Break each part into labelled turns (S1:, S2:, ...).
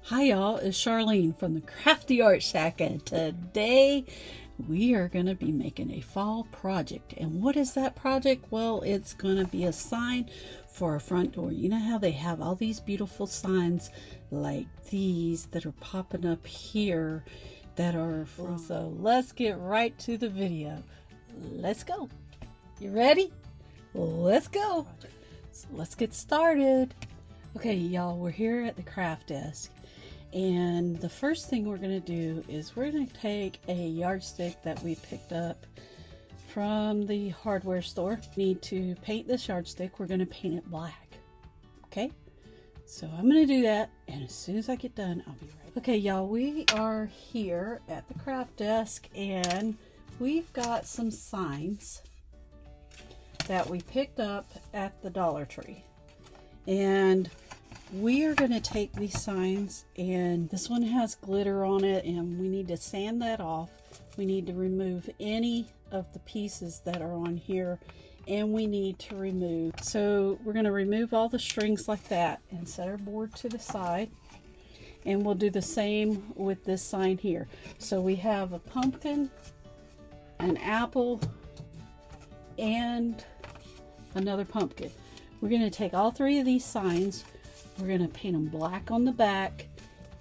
S1: Hi y'all, it's Charlene from the Crafty Art Shack, and today we are going to be making a fall project. And what is that project? Well, it's going to be a sign for our front door. You know how they have all these beautiful signs like these that are popping up here that are from. So let's get right to the video. Let's go. You ready? Let's go. So let's get started. Okay, y'all, we're here at the craft desk. And the first thing we're going to do is we're going to take a yardstick that we picked up from the hardware store. We need to paint this yardstick. We're going to paint it black. Okay? So I'm going to do that, and as soon as I get done, I'll be ready. Okay, y'all, we are here at the craft desk, and we've got some signs that we picked up at the Dollar Tree. And we are going to take these signs, and this one has glitter on it, and we need to sand that off. We need to remove any of the pieces that are on here, and we need to remove. So we're going to remove all the strings like that and set our board to the side, and we'll do the same with this sign here. So we have a pumpkin, an apple, and another pumpkin. We're going to take all three of these signs. We're going to paint them black on the back.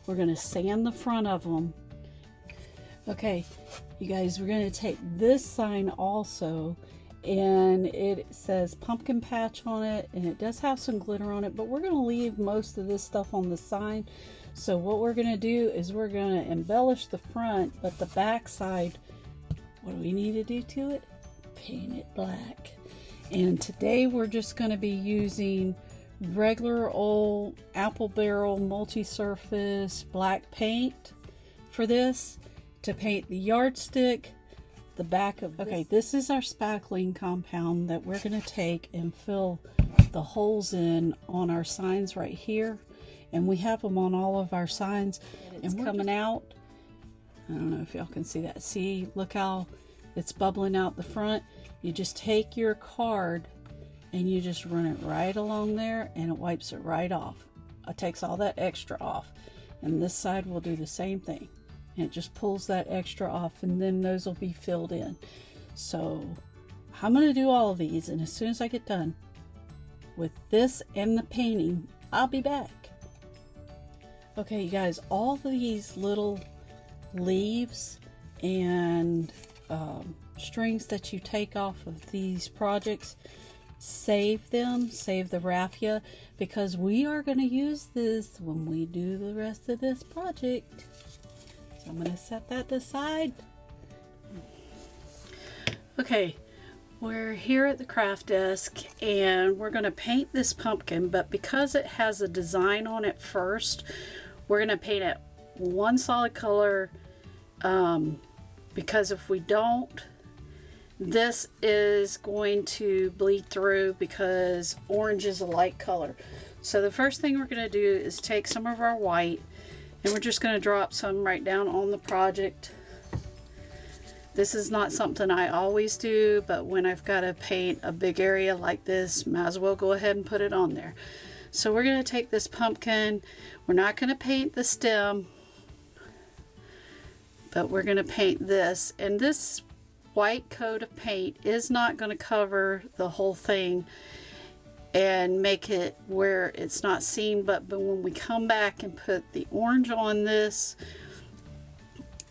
S1: We're going to sand the front of them. Okay, you guys, we're going to take this sign also, and it says pumpkin patch on it, and it does have some glitter on it, but we're going to leave most of this stuff on the sign. So what we're going to do is we're going to embellish the front, but the back side, what do we need to do to it? Paint it black. And today we're just going to be using regular old apple barrel multi-surface black paint for this to paint the yardstick, the back of this. Okay, this is our spackling compound that we're going to take and fill the holes in on our signs right here, and we have them on all of our signs, and it's coming out. I don't know if y'all can see that. See, look how it's bubbling out the front. You just take your card and you just run it right along there, and it wipes it right off. It takes all that extra off. And this side will do the same thing. And it just pulls that extra off, and then those will be filled in. So I'm going to do all of these, and as soon as I get done with this and the painting, I'll be back. Okay, you guys, all these little leaves and strings that you take off of these projects, save them, save the raffia, because we are going to use this when we do the rest of this project. So I'm going to set that aside. Okay, we're here at the craft desk, and we're going to paint this pumpkin, but because it has a design on it first, we're going to paint it one solid color, because if we don't, this is going to bleed through because orange is a light color. So the first thing we're going to do is take some of our white, and we're just going to drop some right down on the project. This is not something I always do, but when I've got to paint a big area like this, might as well go ahead and put it on there. So we're going to take this pumpkin. We're not going to paint the stem, but we're going to paint this, and this white coat of paint is not going to cover the whole thing and make it where it's not seen, but when we come back and put the orange on this,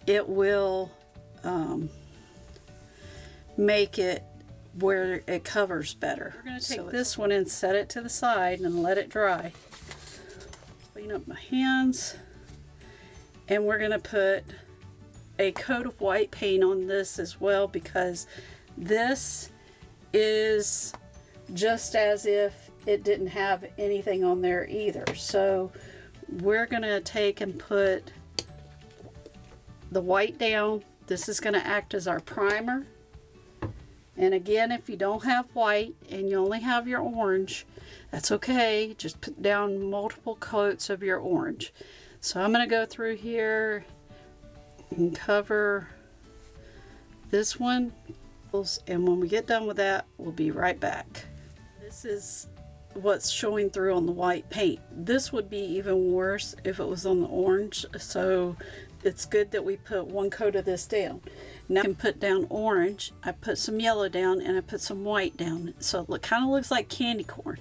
S1: it will make it where it covers better. We're going to take this one and set it to the side and let it dry. Clean up my hands, and we're going to put a coat of white paint on this as well, because this is just as if it didn't have anything on there either. So we're going to take and put the white down. This is going to act as our primer. And again, if you don't have white and you only have your orange, that's okay. Just put down multiple coats of your orange. So I'm going to go through here and cover this one, and when we get done with that, we'll be right back. This is what's showing through on the white paint. This would be even worse if it was on the orange, so it's good that we put one coat of this down. Now I can put down orange, I put some yellow down, and I put some white down, so it kind of looks like candy corn.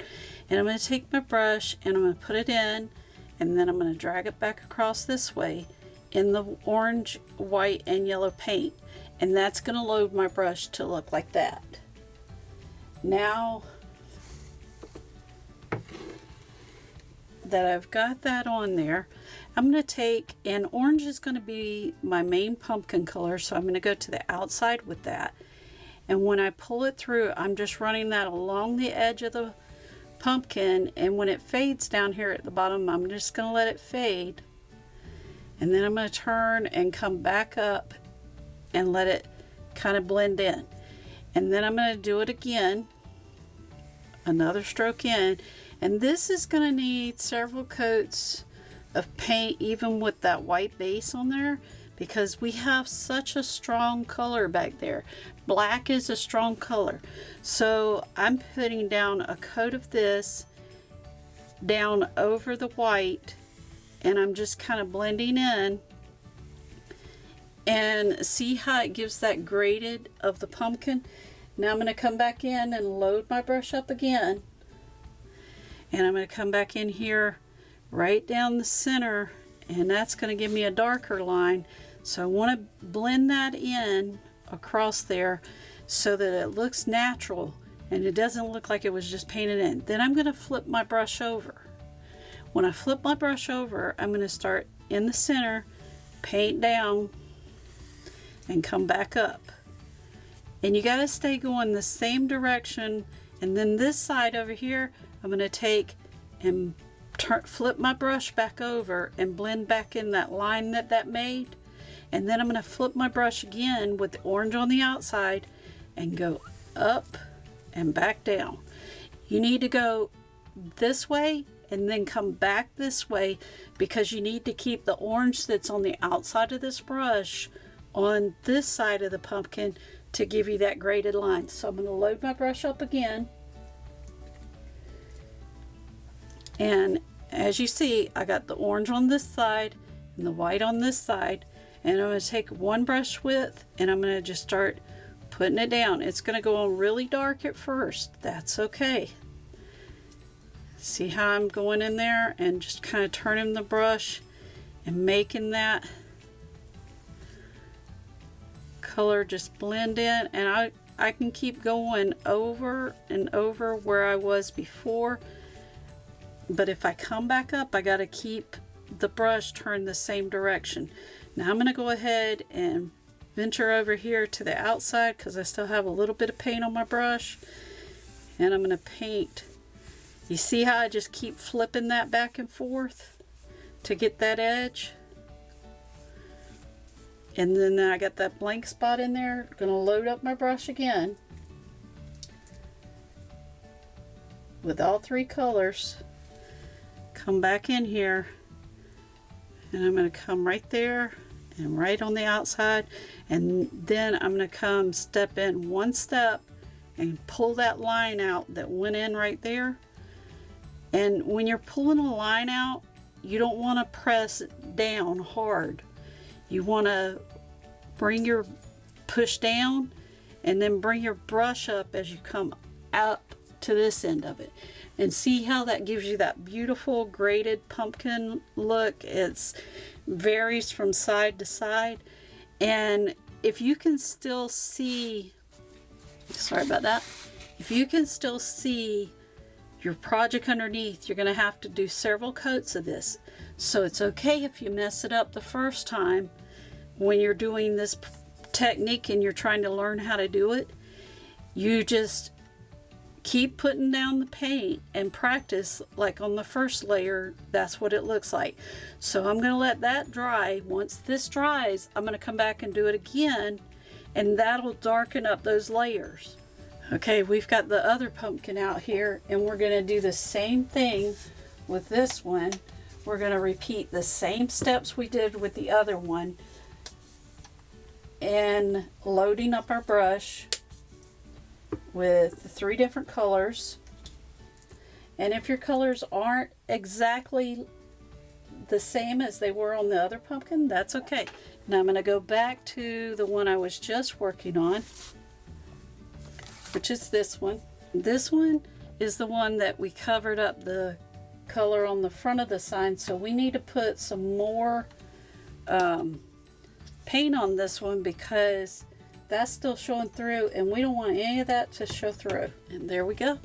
S1: And I'm going to take my brush and I'm going to put it in, and then I'm going to drag it back across this way in the orange, white, and yellow paint, and that's going to load my brush to look like that. Now that I've got that on there, I'm going to take, and orange is going to be my main pumpkin color, so I'm going to go to the outside with that. And when I pull it through, I'm just running that along the edge of the pumpkin, and when it fades down here at the bottom, I'm just going to let it fade. And then I'm going to turn and come back up and let it kind of blend in. And then I'm going to do it again, another stroke in, and this is going to need several coats of paint, even with that white base on there, because we have such a strong color back there. Black is a strong color, so I'm putting down a coat of this down over the white, and I'm just kind of blending in. And see how it gives that graded of the pumpkin? Now I'm going to come back in and load my brush up again, and I'm going to come back in here right down the center, and that's going to give me a darker line. So I want to blend that in across there so that it looks natural and it doesn't look like it was just painted in. Then I'm going to flip my brush over. When I flip my brush over, I'm going to start in the center, paint down, and come back up. And you got to stay going the same direction. And then this side over here, I'm going to take and flip my brush back over and blend back in that line that made. And then I'm going to flip my brush again with the orange on the outside and go up and back down. You need to go this way and then come back this way, because you need to keep the orange that's on the outside of this brush on this side of the pumpkin to give you that graded line. So I'm going to load my brush up again, and as you see, I got the orange on this side and the white on this side, and I'm going to take one brush width and I'm going to just start putting it down. It's going to go on really dark at first. That's okay. See how I'm going in there and just kind of turning the brush and making that color just blend in, and I can keep going over and over where I was before, but if I come back up, I got to keep the brush turned the same direction. Now I'm going to go ahead and venture over here to the outside because I still have a little bit of paint on my brush, and I'm going to paint. You see how I just keep flipping that back and forth to get that edge? And then I got that blank spot in there. I'm going to load up my brush again with all three colors. Come back in here, and I'm going to come right there and right on the outside, and then I'm going to come step in one step and pull that line out that went in right there. And when you're pulling a line out, you don't want to press down hard. You want to bring your push down and then bring your brush up as you come up to this end of it. And see how that gives you that beautiful graded pumpkin look. It varies from side to side. And if you can still see, sorry about that, if you can still see your project underneath, you're going to have to do several coats of this. So it's okay if you mess it up the first time when you're doing this technique and you're trying to learn how to do it. You just keep putting down the paint and practice like on the first layer. That's what it looks like. So I'm going to let that dry. Once this dries, I'm going to come back and do it again, and that'll darken up those layers. Okay, we've got the other pumpkin out here, and we're going to do the same thing with this one. We're going to repeat the same steps we did with the other one, and loading up our brush with the three different colors, And if your colors aren't exactly the same as they were on the other pumpkin, that's okay. Now I'm going to go back to the one I was just working on, which is this one. This one is the one that we covered up the color on the front of the sign, so we need to put some more paint on this one because that's still showing through, and we don't want any of that to show through. And there we go.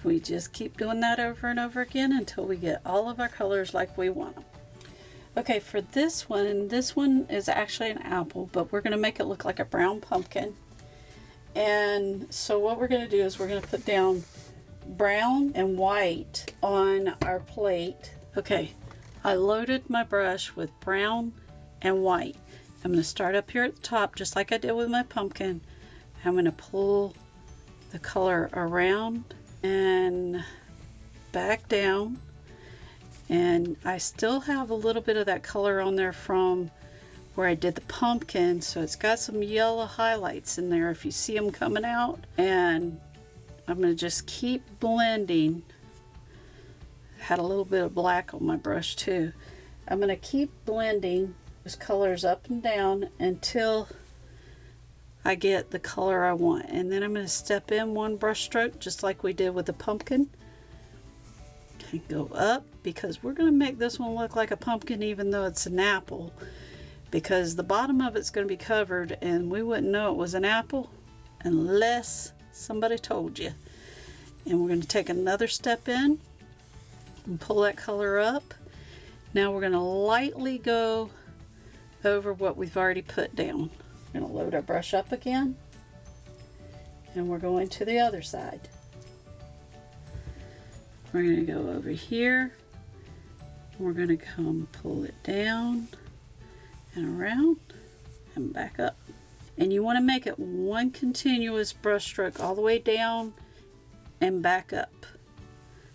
S1: We just keep doing that over and over again until we get all of our colors like we want them. Okay, for this one is actually an apple, but we're going to make it look like a brown pumpkin. And so what we're going to do is we're going to put down brown and white on our plate. Okay, I loaded my brush with brown and white. I'm going to start up here at the top just like I did with my pumpkin. I'm going to pull the color around and back down, and I still have a little bit of that color on there from where I did the pumpkin, so it's got some yellow highlights in there if you see them coming out. And I'm going to just keep blending. Had a little bit of black on my brush too. I'm going to keep blending those colors up and down until I get the color I want, and then I'm going to step in one brush stroke just like we did with the pumpkin and go up, because we're going to make this one look like a pumpkin even though it's an apple, because the bottom of it's going to be covered and we wouldn't know it was an apple unless somebody told you. And we're going to take another step in and pull that color up. Now we're going to lightly go over what we've already put down. We're going to load our brush up again, and we're going to the other side. We're going to go over here. We're going to come pull it down and around and back up. And you want to make it one continuous brush stroke all the way down and back up.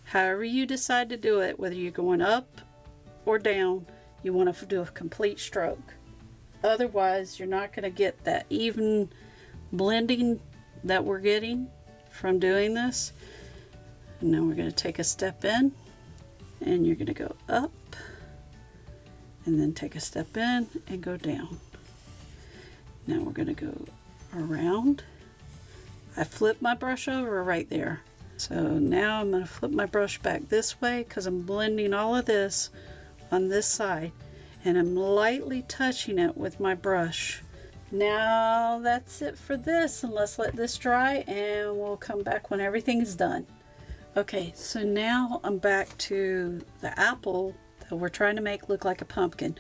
S1: However you decide to do it, whether you're going up or down, you want to do a complete stroke. Otherwise, you're not going to get that even blending that we're getting from doing this. And now we're going to take a step in, and you're going to go up, and then take a step in and go down. Now we're going to go around. I flipped my brush over right there. So now I'm going to flip my brush back this way because I'm blending all of this on this side, and I'm lightly touching it with my brush. Now that's it for this, and let's let this dry and we'll come back when everything's done. Okay, so now I'm back to the apple that we're trying to make look like a pumpkin.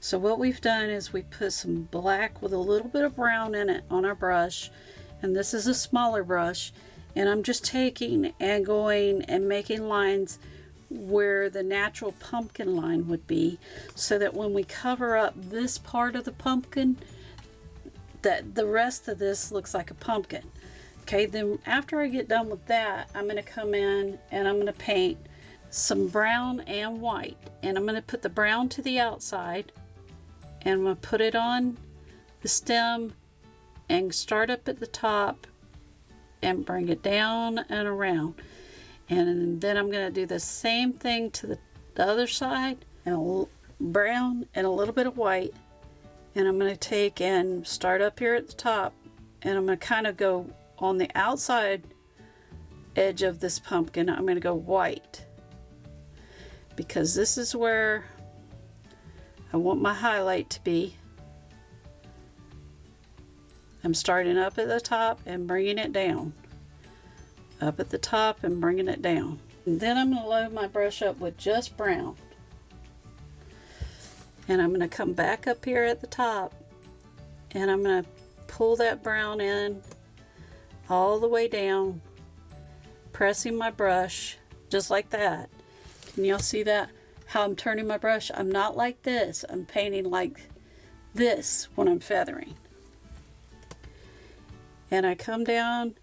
S1: So what we've done is we put some black with a little bit of brown in it on our brush, and this is a smaller brush, and I'm just taking and going and making lines where the natural pumpkin line would be, so that when we cover up this part of the pumpkin, that the rest of this looks like a pumpkin. Okay, then after I get done with that, I'm going to come in and I'm going to paint some brown and white, and I'm going to put the brown to the outside, and I'm going to put it on the stem and start up at the top and bring it down and around. And then I'm going to do the same thing to the other side, and a brown and a little bit of white. And I'm going to take and start up here at the top, and I'm going to kind of go on the outside edge of this pumpkin. I'm going to go white, because this is where I want my highlight to be. I'm starting up at the top and bringing it down. Up at the top and bringing it down. And then I'm going to load my brush up with just brown. And I'm going to come back up here at the top, and I'm going to pull that brown in all the way down, pressing my brush just like that. Can y'all see that? How I'm turning my brush? I'm not like this. I'm painting like this when I'm feathering. And I come down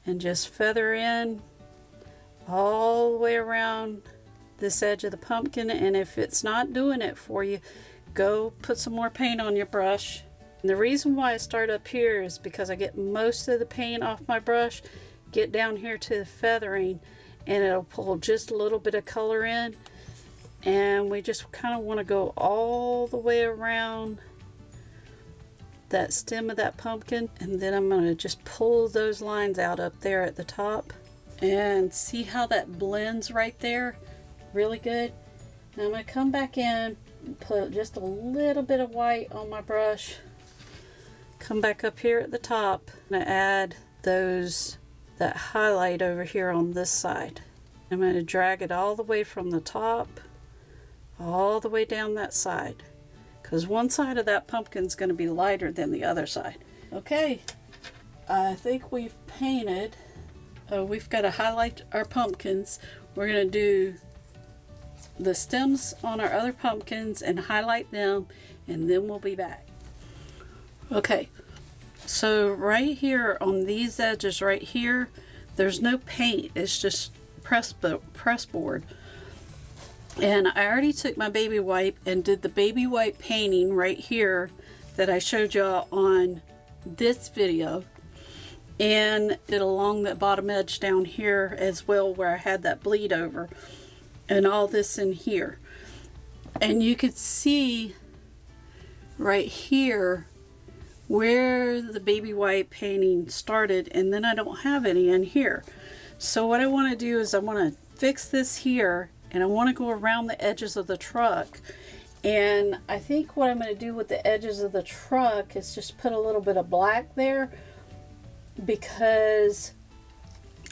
S1: and just feather in all the way around this edge of the pumpkin. And if it's not doing it for you, go put some more paint on your brush. And the reason why I start up here is because I get most of the paint off my brush, get down here to the feathering, and it'll pull just a little bit of color in. And we just kind of want to go all the way around that stem of that pumpkin, and then I'm going to just pull those lines out up there at the top, and see how that blends right there really good. Now I'm going to come back in and put just a little bit of white on my brush, come back up here at the top, and add that highlight over here on this side. I'm going to drag it all the way from the top all the way down that side, because one side of that pumpkin is going to be lighter than the other side. Okay, I think we've painted. We've got to highlight our pumpkins. We're going to do the stems on our other pumpkins and highlight them, and then we'll be back. Okay, so right here on these edges right here, there's no paint, it's just press board. And I already took my baby wipe and did the baby wipe painting right here that I showed y'all on this video, and did along the bottom edge down here as well, where I had that bleed over, and all this in here. And you could see right here where the baby wipe painting started, and then I don't have any in here. So what I want to do is I want to fix this here, and I want to go around the edges of the truck. And I think what I'm going to do with the edges of the truck is just put a little bit of black there, because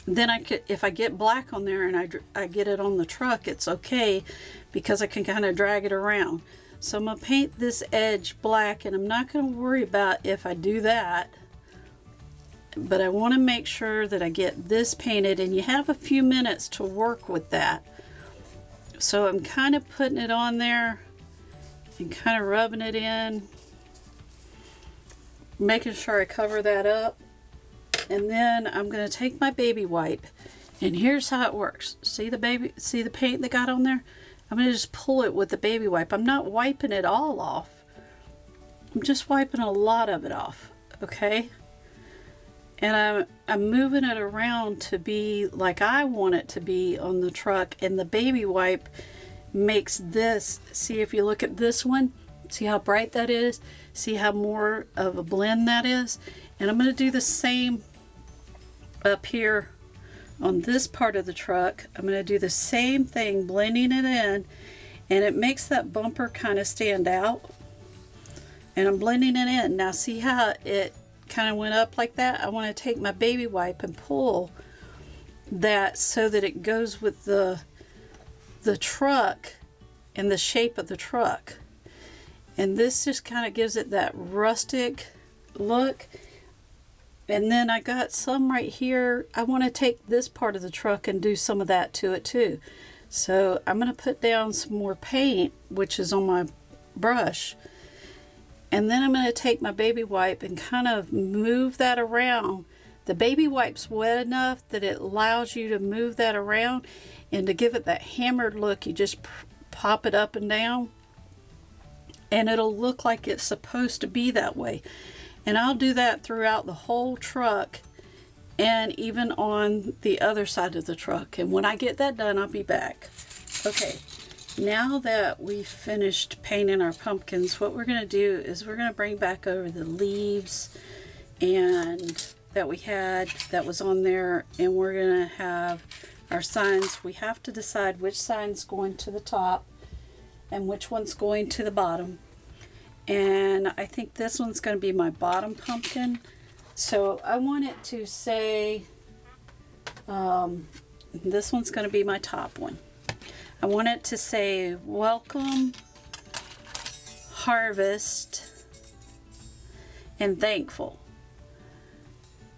S1: then I could, if I get black on there and I get it on the truck, it's okay, because I can kind of drag it around. So I'm going to paint this edge black, and I'm not going to worry about if I do that, but I want to make sure that I get this painted, and you have a few minutes to work with that. So I'm kind of putting it on there and kind of rubbing it in, making sure I cover that up. And then I'm going to take my baby wipe, and here's how it works. See the paint that got on there? I'm going to just pull it with the baby wipe. I'm not wiping it all off. I'm just wiping a lot of it off, okay? And I'm moving it around to be like I want it to be on the truck, and the baby wipe makes this, see if you look at this one, see how bright that is? See how more of a blend that is? And I'm going to do the same up here on this part of the truck. I'm going to do the same thing, blending it in, and it makes that bumper kind of stand out. And I'm blending it in. Now see how it kind of went up like that? I want to take my baby wipe and pull that so that it goes with the truck and the shape of the truck. And this just kind of gives it that rustic look. And then I got some right here. I want to take this part of the truck and do some of that to it too. So I'm going to put down some more paint, which is on my brush. And then I'm going to take my baby wipe and kind of move that around. The baby wipe's wet enough that it allows you to move that around, and to give it that hammered look, you just pop it up and down, and it'll look like it's supposed to be that way. And I'll do that throughout the whole truck, and even on the other side of the truck. And when I get that done, I'll be back. Okay, now that we've finished painting our pumpkins, what we're going to do is we're going to bring back over the leaves and that we had that was on there, and we're going to have our signs. We have to decide which sign's going to the top and which one's going to the bottom. And I think this one's going to be my bottom pumpkin. So I want it to say, this one's going to be my top one. I want it to say, welcome, harvest, and thankful.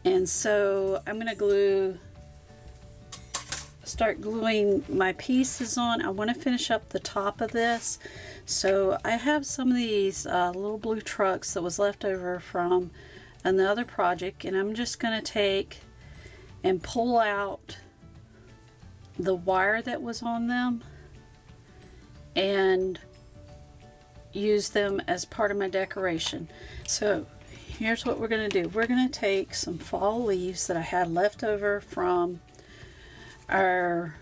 S1: And so I'm going to start gluing my pieces on. I want to finish up the top of this. So I have some of these little blue trucks that was left over from another project, and I'm just going to take and pull out the wire that was on them and use them as part of my decoration. So here's what we're going to do. We're going to take some fall leaves that I had left over from our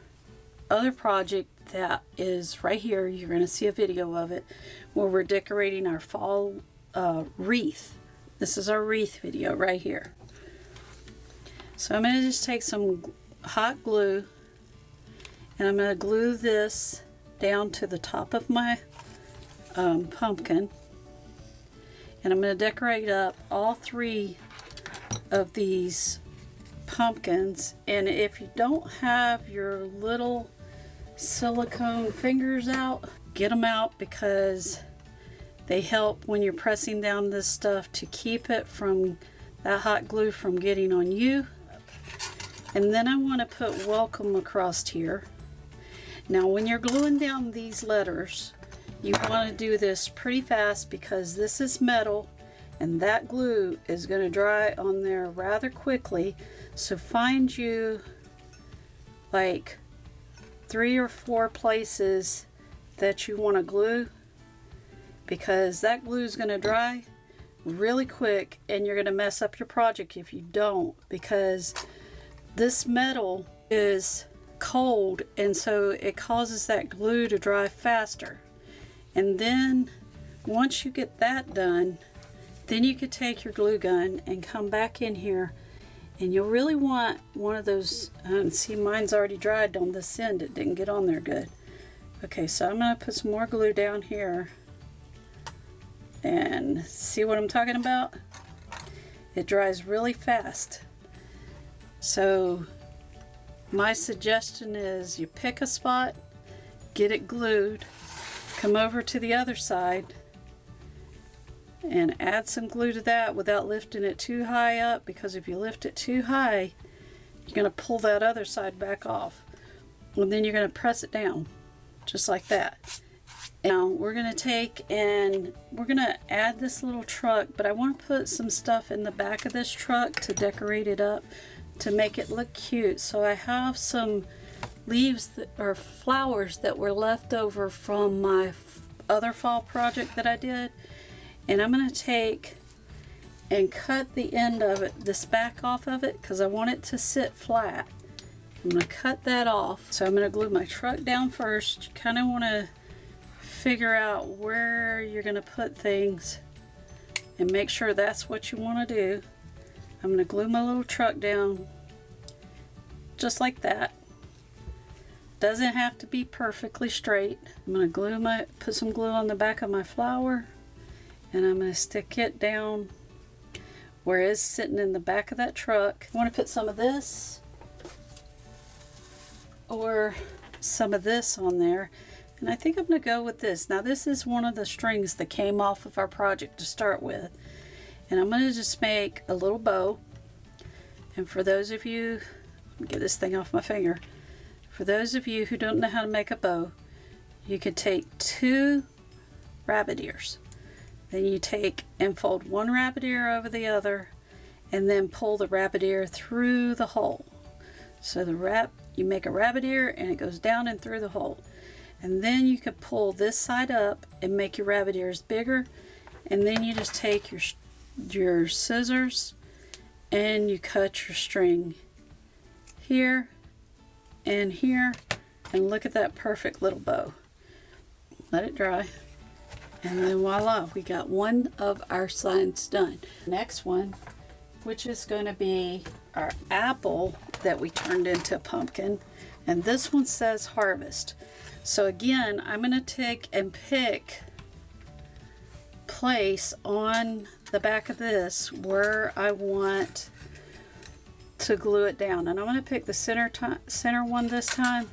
S1: other project that is right here, you're going to see a video of it, where we're decorating our fall wreath. This is our wreath video right here. So I'm going to just take some hot glue, and I'm going to glue this down to the top of my pumpkin, and I'm going to decorate up all 3 of these pumpkins. And if you don't have your little silicone fingers out, get them out, because they help when you're pressing down this stuff to keep it from that hot glue from getting on you. And then I want to put welcome across here. Now when you're gluing down these letters, you want to do this pretty fast, because this is metal and that glue is going to dry on there rather quickly. So find you like 3 or 4 places that you want to glue, because that glue is going to dry really quick and you're going to mess up your project if you don't, because this metal is cold and so it causes that glue to dry faster. And then once you get that done, then you could take your glue gun and come back in here, and you'll really want one of those, see mine's already dried on this end, it didn't get on there good. Okay, so I'm going to put some more glue down here, and see what I'm talking about? It dries really fast. So my suggestion is you pick a spot, get it glued, come over to the other side and add some glue to that without lifting it too high up, because if you lift it too high, you're going to pull that other side back off. And then you're going to press it down, just like that. Now we're going to take and we're going to add this little truck, but I want to put some stuff in the back of this truck to decorate it up, to make it look cute. So I have some leaves or flowers that were left over from my other fall project that I did. And I'm going to take and cut the end of it, this back off of it, because I want it to sit flat. I'm going to cut that off. So I'm going to glue my truck down first. You kind of want to figure out where you're going to put things and make sure that's what you want to do. I'm going to glue my little truck down just like that. Doesn't have to be perfectly straight. I'm going to put some glue on the back of my flower, and I'm going to stick it down where it's sitting in the back of that truck. I want to put some of this or some of this on there, and I think I'm going to go with this. Now this is one of the strings that came off of our project to start with, and I'm going to just make a little bow. And for those of you, get this thing off my finger, for those of you who don't know how to make a bow, you could take 2 rabbit ears. Then you take and fold one rabbit ear over the other, and then pull the rabbit ear through the hole. So you make a rabbit ear and it goes down and through the hole. And then you could pull this side up and make your rabbit ears bigger. And then you just take your scissors and you cut your string here and here, and look at that perfect little bow. Let it dry, and then voila, we got one of our signs done. Next one, which is going to be our apple that we turned into a pumpkin, and this one says harvest. So again, I'm going to take and pick place on the back of this where I want to glue it down, and I'm going to pick the center one this time,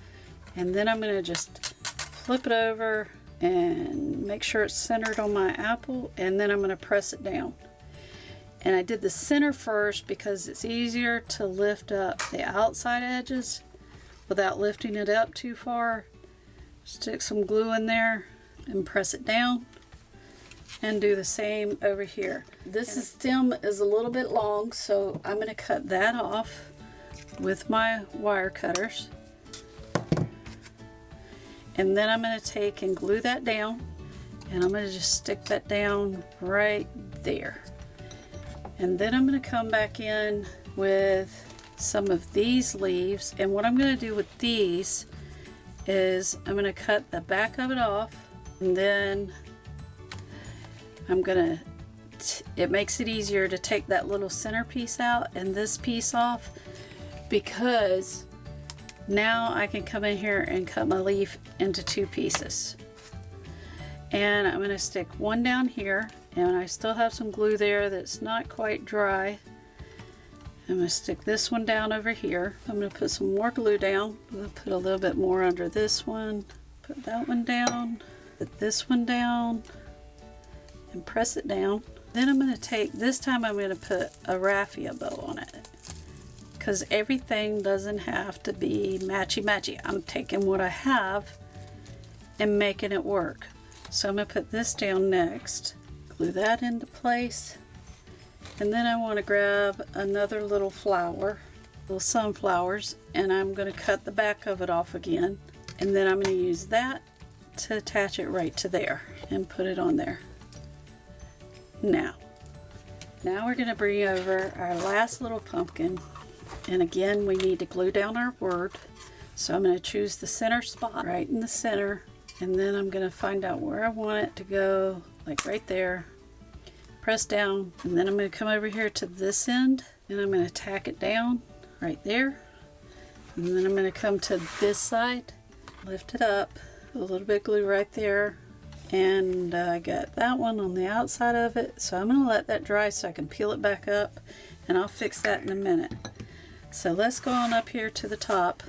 S1: and then I'm going to just flip it over and make sure it's centered on my apple, and then I'm going to press it down. And I did the center first because it's easier to lift up the outside edges without lifting it up too far. Stick some glue in there and press it down, and do the same over here. This stem is a little bit long, so I'm going to cut that off with my wire cutters. And then I'm going to take and glue that down, and I'm going to just stick that down right there. And then I'm going to come back in with some of these leaves, and what I'm going to do with these is I'm going to cut the back of it off, and then I'm going to, it makes it easier to take that little center piece out and this piece off, because now I can come in here and cut my leaf into 2 pieces. And I'm going to stick one down here, and I still have some glue there that's not quite dry. I'm going to stick this one down over here. I'm going to put some more glue down. We'll put a little bit more under this one. Put that one down. Put this one down. And press it down. Then I'm going to take, this time I'm going to put a raffia bow on it, because everything doesn't have to be matchy-matchy. I'm taking what I have and making it work. So I'm going to put this down next. Glue that into place. And then I want to grab another little flower, little sunflowers, and I'm going to cut the back of it off again. And then I'm going to use that to attach it right to there and put it on there. Now we're going to bring over our last little pumpkin. And again, we need to glue down our word. So I'm going to choose the center spot right in the center. And then I'm going to find out where I want it to go, like right there. Press down, and then I'm going to come over here to this end, and I'm going to tack it down right there. And then I'm going to come to this side, lift it up, put a little bit of glue right there, and I got that one on the outside of it. So I'm going to let that dry so I can peel it back up, and I'll fix that in a minute. So let's go on up here to the top.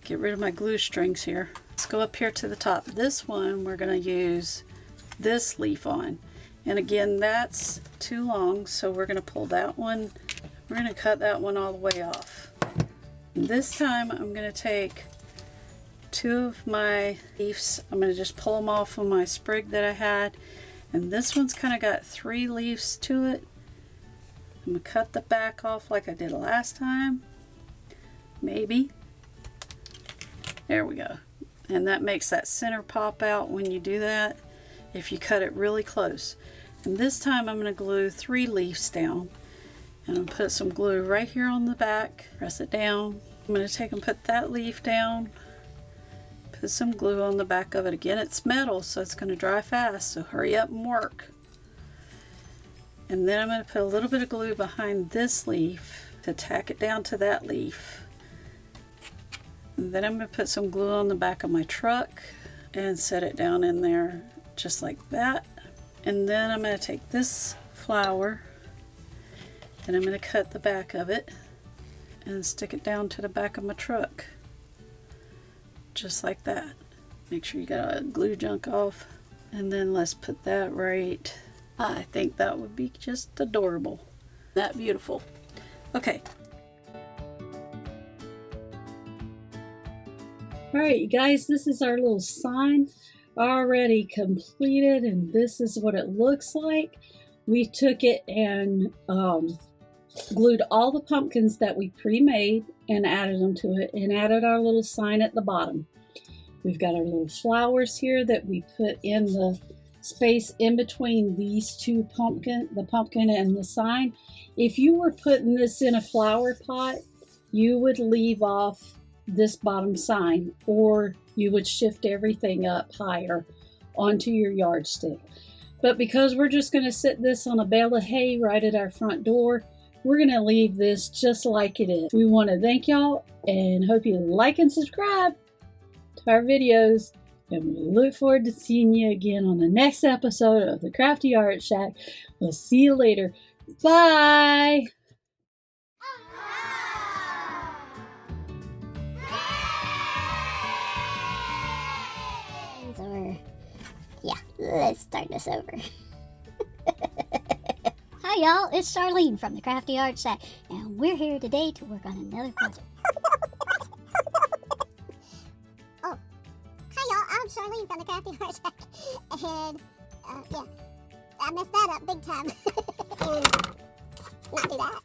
S1: Get rid of my glue strings here. Let's go up here to the top. This one we're going to use this leaf on. And again, that's too long, so we're going to pull that one. We're going to cut that one all the way off. And this time I'm going to take 2 of my leaves. I'm going to just pull them off of my sprig that I had. And this one's kind of got 3 leaves to it. I'm going to cut the back off like I did last time. Maybe. There we go. And that makes that center pop out when you do that, if you cut it really close. And this time I'm going to glue 3 leaves down, and I'm going to put some glue right here on the back, press it down. I'm going to take and put that leaf down, put some glue on the back of it. Again, it's metal, so it's going to dry fast, so hurry up and work. And then I'm going to put a little bit of glue behind this leaf to tack it down to that leaf. And then I'm going to put some glue on the back of my truck and set it down in there just like that. And then I'm going to take this flower and I'm going to cut the back of it and stick it down to the back of my truck. Just like that. Make sure you got all the glue junk off. And then let's put that right. I think that would be just adorable. That beautiful. Okay. Alright, you guys, this is our little sign already completed, and this is what it looks like. We took it and glued all the pumpkins that we pre-made and added them to it, and added our little sign at the bottom. We've got our little flowers here that we put in the space in between these 2 the pumpkin and the sign. If you were putting this in a flower pot, you would leave off this bottom sign, or you would shift everything up higher onto your yardstick. But because we're just going to sit this on a bale of hay right at our front door, we're going to leave this just like it is. We want to thank y'all and hope you like and subscribe to our videos, and we look forward to seeing you again on the next episode of the Crafty Art Shack. We'll see you later. Bye!
S2: Or, yeah, let's start this over. Hi y'all, it's Charlene from the Crafty Art Shack, and we're here today to work on another project.
S3: Oh, hi y'all, I'm Charlene from the Crafty Art Shack, and, yeah, I messed that up big time. And not do that.